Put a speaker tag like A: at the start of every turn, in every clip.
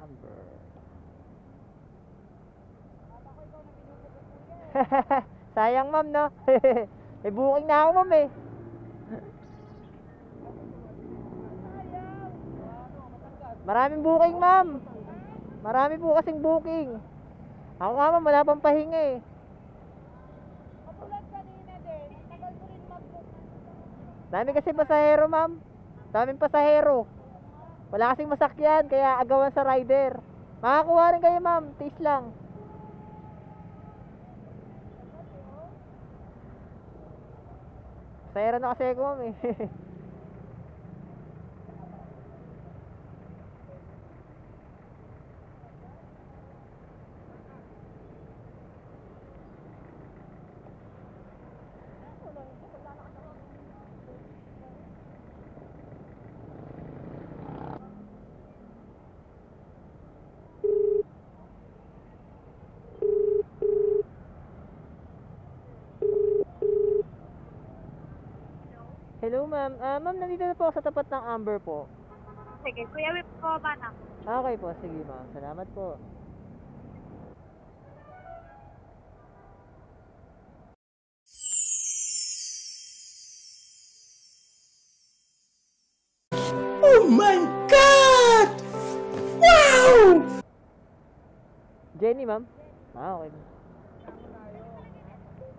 A: Amber. Sayang ma'am, no? May booking na ako ma'am eh. Maraming booking ma'am. Marami po kasing booking. Ako nga ma'am, wala pang pahinga eh.
B: Katulad kanina din, tagal ko rin mag-book.
A: Dami kasi pasahero ma'am. Daming pasahero. Wala kasing masakyan, kaya agawan sa rider. Makakuha rin kayo ma'am, tiis lang. Pasahero na kasi ako ma'am eh. Hello ma'am. Ma'am, nandito na po ako sa tapat ng Amber po.
B: Sige, Kuya Whip ko ba na?
A: Okay po, sige ma'am. Salamat po.
C: Oh my God! Wow!
A: Jenny ma'am? Okay.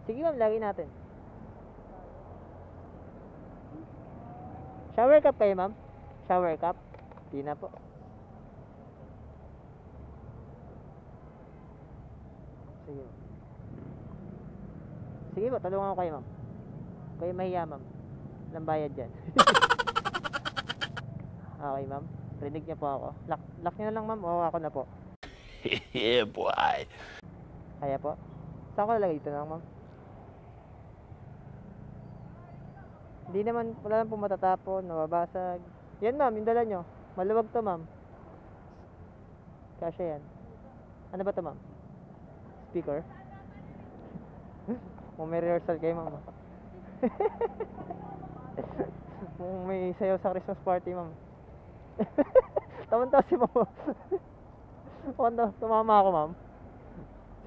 A: Sige ma'am, lagi natin. Shower cup kayo ma'am? Shower cup? Di na po. Sige. Sige po, tulungan ko kayo ma'am. Kayo mahiya ma'am. Walang bayad dyan. Okay ma'am. Rinig niyo po ako. Lock niyo na lang ma'am o ako na po.
C: Yeah, boy.
A: Kaya po? Saan ko lalagay? Dito na lang ma'am. Hindi naman, wala lang po matatapon, nababasag. Yan ma'am, yung dala nyo. Maluwag to ma'am. Kasya yan. Ano ba to ma'am? Speaker? Kung may rehearsal kayo ma'am. Kung may sayaw sa Christmas party ma'am. Taman-tawa si ma'am. Tumama ako ma'am.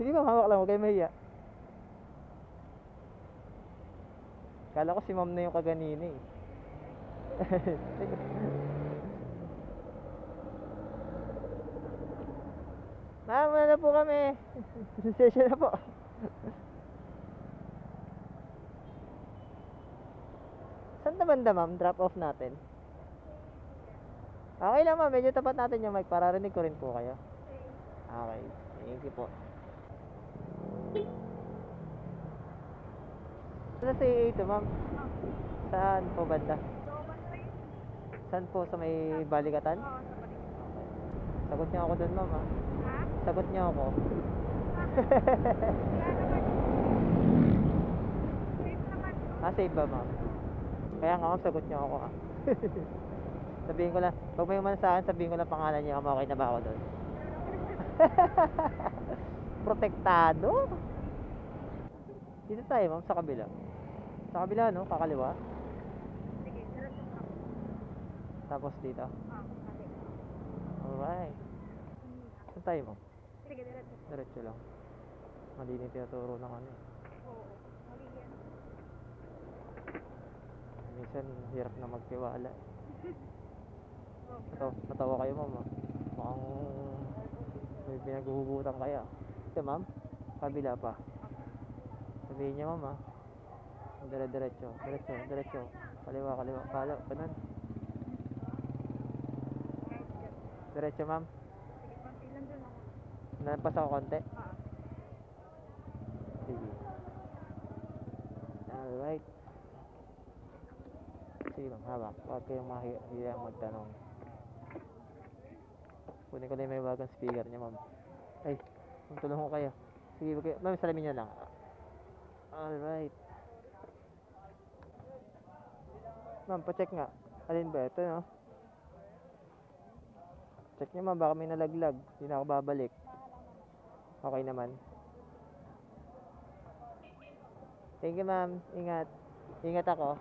A: Sige ma'am, hawak lang, huwag kayo mahiya. Kala ko si ma'am na yung kaganina eh. Ma'am, wala na po kami. Session na po. Saan na banda ma'am? Drop off natin. Okay lang ma'am, medyo tapat natin yung mic para rinig ko rin po kayo. Okay, thank you po. Sa CA2 ma'am? Saan po banda? Saan po? Sa may baligatan?
B: Oo, sa balik.
A: Sagot niyo ako dun ma'am ha?
B: Ha?
A: Sagot niyo ako.
B: Safe naman.
A: Safe ba ma'am? Kaya nga ma'am, sagot niyo ako ha? Sabihin ko lang, pag may umano sa akin, sabihin ko lang pangalan niya, okay na ba ako doon? Protektado? Dito tayo ma'am, sa kabila. Sa kabila no, kakaliwa.
B: Sige, diretso ka.
A: Tapos dito.
B: Mali.
A: Alright. Saan tayo ma'am?
B: Sige, diretso.
A: Diretso lang. Mali na yung tinuturo ng ano eh.
B: Oo, mali yan.
A: Minsan, hirap na magtiwala eh. Natawa kayo ma'am ah. Mukhang may pinaghuhugutan kaya. Ito ma'am, kabila pa. Sabihin niya ma'am ah. Diretso. Kaliwa. Palo, ganun. Diretso ma'am.
B: Sige, konti lang dun ako.
A: Nalampas ako konti. Sige. Alright. Sige ma'am, hawak. Huwag kayong mahiyang magtanong. Kunin ko na yung may bagang speaker niya ma'am. Ay, tulong ko kayo. Sige, okay. Ma'am, salamin niyo lang. Alright. Ma'am, pa-check nga. Alin ba? Ito no? Check niyo ma'am, baka may nalaglag. Hindi na ako babalik. Okay naman. Thank you ma'am. Ingat. Ingat ako.